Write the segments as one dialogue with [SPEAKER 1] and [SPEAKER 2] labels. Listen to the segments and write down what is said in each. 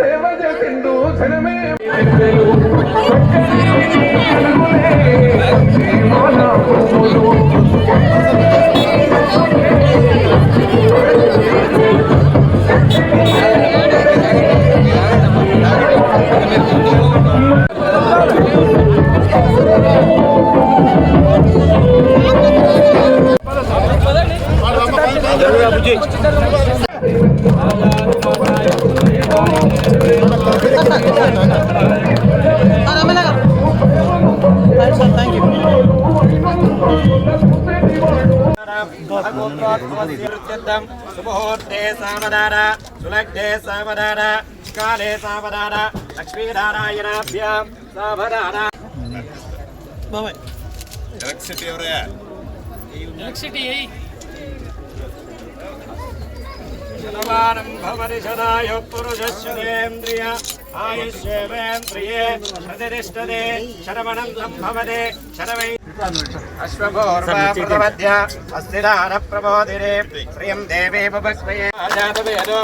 [SPEAKER 1] సేవ చేసిండు జనమే
[SPEAKER 2] सुमुहूर्ते सावधान सुलग्ने सावधान काले सावधान लक्ष्मीनारायणाभ्यां सावधान शतमानं भवति शतायुः पुरुषस्येन्द्रिय आयुष्येवेन्द्रिये प्रतिष्ठते शतमनन्तं भवति शतवै अश्वभूर्वामृतमध्य अस्थिदानप्रबोधिरे श्रियं देवी बभक्ष्मये आजातवेदो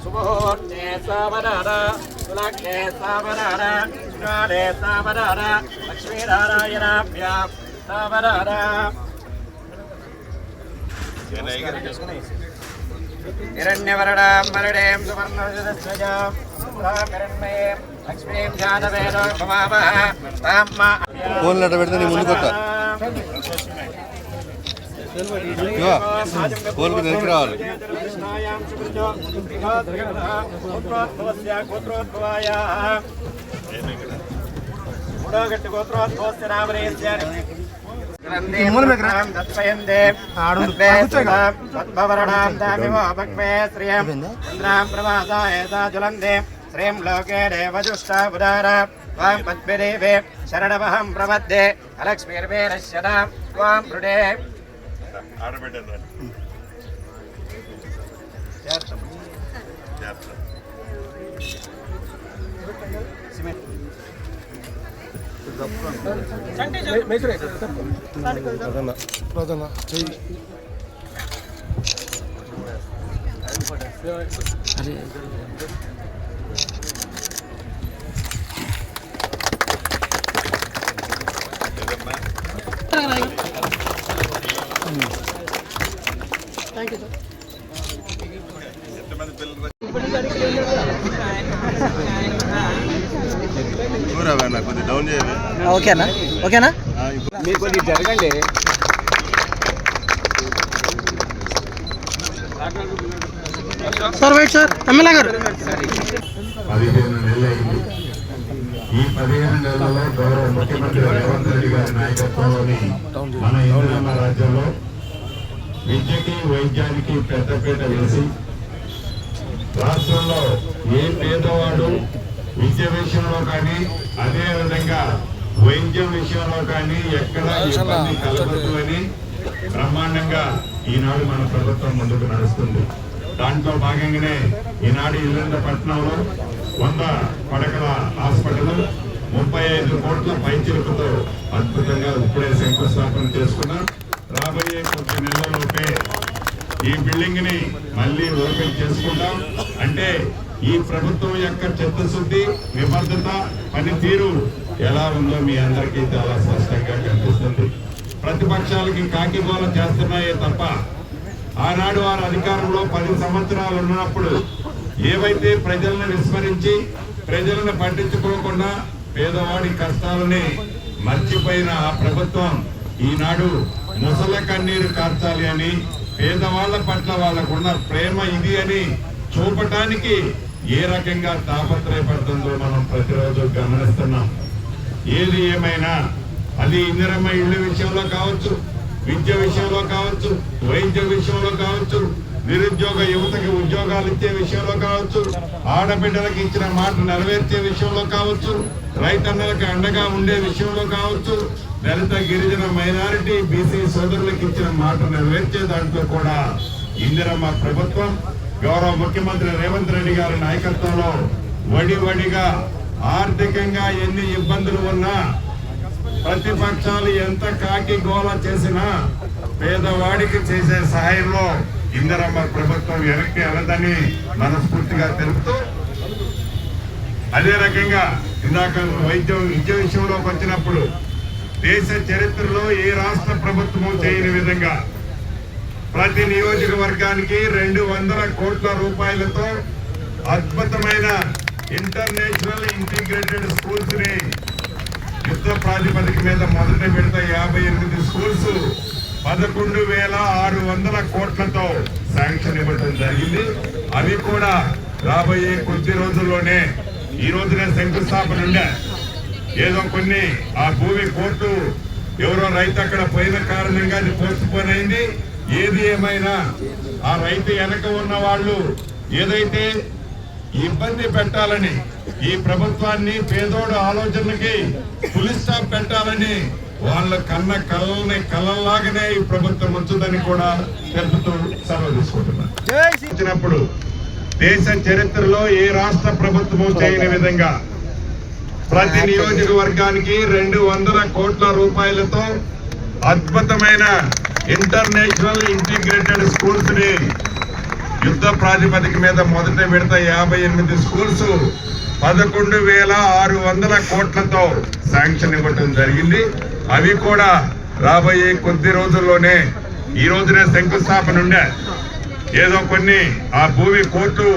[SPEAKER 2] सुमुहूर्ते सावधान सुलग्ने सावधान काले सावधान लक्ष्मीनारायणाभ्यां सावधान हिरण्यवर्णां मरडें सुवर्णरजतस्वजां हिरण्मयीं लक्ष्मीं जातवेदो भवामः तां मा
[SPEAKER 3] ఫోన్ లెటర్ పెడితే నీ ముందుకు వస్తా ఫోన్కి దగ్గరికి రావాలి
[SPEAKER 2] గోత్రోద్భవస్య రామరేస్య श्रीं लोके देवजुष्टा उदार त्वां पद्मिदेवे शरणमहं प्रपद्ये अलक्ष्मीर्वेरश्यनां त्वां मृडे
[SPEAKER 4] ఓకేనా ఓకేనా
[SPEAKER 2] మీరు కొద్దిగా జరగండి.
[SPEAKER 4] సార్ వెయిట్ సార్ ఎమ్మెల్యే గారు
[SPEAKER 5] 15 నెలలైంది. ఈ 15 నెలల్లో గౌరవ ముఖ్యమంత్రి రేవంత్ రెడ్డి గారి నాయకత్వంలోని మన ఇందిరమ్మ రాజ్యంలో విద్యకి వైద్యానికి పెద్దపీట వేసి రాష్ట్రంలో ఏ పేదవాడు విద్య విషయంలో కానీ అదేవిధంగా వైద్యం విషయంలో కానీ ఎక్కడ ఇబ్బంది కలగదు అని బ్రహ్మాండంగా ఈనాడు మన ప్రభుత్వం ముందుకు నడుస్తుంది. దాంట్లో భాగంగానే ఈనాడు ఇల్లందపట్నంలో 100 పడకల హాస్పిటల్ 35 కోట్ల పైచిలుకతో అద్భుతంగా ఇప్పుడే శంకుస్థాపన చేసుకున్నాం. రాబోయే కొద్ది నెలలలోపే ఈ బిల్డింగ్ ని మళ్ళీ ఓపెన్ చేసుకుంటాం. అంటే ఈ ప్రభుత్వం యొక్క చిత్తశుద్ధి, నిబద్ధత, పనితీరు ఎలా ఉందో మీ అందరికీ చాలా స్పష్టంగా కనిపిస్తుంది. ప్రతిపక్షాలకి కాకిగోల చేస్తున్నాయే తప్ప ఆనాడు వారు అధికారంలో 10 సంవత్సరాలు ఉన్నప్పుడు ఏవైతే ప్రజలను విస్మరించి ప్రజలను పట్టించుకోకుండా పేదవాడి కష్టాలని మర్చిపోయిన ఆ ప్రభుత్వం ఈనాడు ముసల కన్నీరు కార్చాలి అని, పేదవాళ్ల పట్ల వాళ్ళకున్న ప్రేమ ఇది అని చూపటానికి ఏ రకంగా తాపత్రయపడుతుందో మనం ప్రతిరోజు గమనిస్తున్నాం. ఏది ఏమైనా అది ఇందిరమ్మ ఇళ్ల విషయంలో కావచ్చు, విద్య విషయంలో కావచ్చు, వైద్య విషయంలో కావచ్చు, నిరుద్యోగ యువతకి ఉద్యోగాలు ఇచ్చే విషయంలో కావచ్చు, ఆడబిడ్డలకు ఇచ్చిన మాట నెరవేర్చే విషయంలో కావచ్చు, రైతన్నలకు అండగా ఉండే విషయంలో కావచ్చు, దళిత గిరిజన మైనారిటీ బీసీ సోదరులకు ఇచ్చిన మాట నెరవేర్చే దాంట్లో కూడా ఇందిరమ్మ ప్రభుత్వం గౌరవ ముఖ్యమంత్రి రేవంత్ రెడ్డి గారి నాయకత్వంలో వడివడిగా ఆర్థికంగా ఎన్ని ఇబ్బందులు ఉన్నా, ప్రతిపక్షాలు ఎంత కాకి గోల చేసినా పేదవాడికి చేసే సహాయంలో ఇందిరమ్మ ప్రభుత్వం వెనక్కి వెళ్ళదని మనస్ఫూర్తిగా తెలుపుతూ, అదే రకంగా ఇందాక విద్య విషయంలోకి వచ్చినప్పుడు దేశ చరిత్రలో ఏ రాష్ట్ర ప్రభుత్వము చేయని విధంగా ప్రతి నియోజకవర్గానికి 200 కోట్ల రూపాయలతో అద్భుతమైన ఇంటర్నేషనల్ ఇంటిగ్రేటెడ్ స్కూల్స్ ని యుద్ధ ప్రాతిపదిక మీద మొదటి విడత 58 స్కూల్స్ 11,600 కోట్లతో శాంక్షన్ ఇవ్వడం జరిగింది. అవి కూడా రాబోయే కొద్ది రోజుల్లోనే, ఈ రోజునే శంకుస్థాపన ఉండే, ఏదో కొన్ని ఆ భూమి కోర్టు ఎవరో రైతు అక్కడ పోయిన కారణంగా అది పోస్ట్ పోన్ అయింది. ఏది ఏమైనా ఆ రైతు వెనక ఉన్న వాళ్ళు ఏదైతే ఇబ్బంది పెట్టాలని, ఈ ప్రభుత్వాన్ని పేదోడు ఆలోచనలకి ఫుల్ స్టాప్ పెట్టాలని వాళ్ళ కళ్ళలాగానే ఈ ప్రభుత్వం ఉంచుదని కూడా తెలుపుతూ సెలవు తీసుకుంటున్నారు. దేశ చరిత్రలో ఏ రాష్ట్ర ప్రభుత్వము చేయని విధంగా ప్రతి నియోజకవర్గానికి 200 కోట్ల రూపాయలతో అద్భుతమైన ఇంటర్నేషనల్ ఇంటిగ్రేటెడ్ స్కూల్స్ ని యుద్ధ ప్రాతిపదిక మీద మొదటి విడత 58 స్కూల్స్ 11,600 కోట్లతో శాంక్షన్ ఇవ్వటం జరిగింది. అవి కూడా రాబోయే కొద్ది రోజుల్లోనే, ఈ రోజునే శంకుస్థాపన ఉండే, ఏదో కొన్ని ఆ భూమి కోర్టు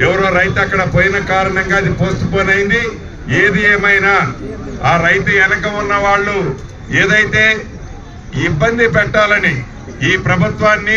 [SPEAKER 5] ఎవరో రైతు అక్కడ పోయిన కారణంగా అది పోస్ట్ పోన్ అయింది. ఏది ఏమైనా ఆ రైతు వెనక ఉన్న వాళ్ళు ఏదైతే ఇబ్బంది పెట్టాలని ఈ ప్రభుత్వాన్ని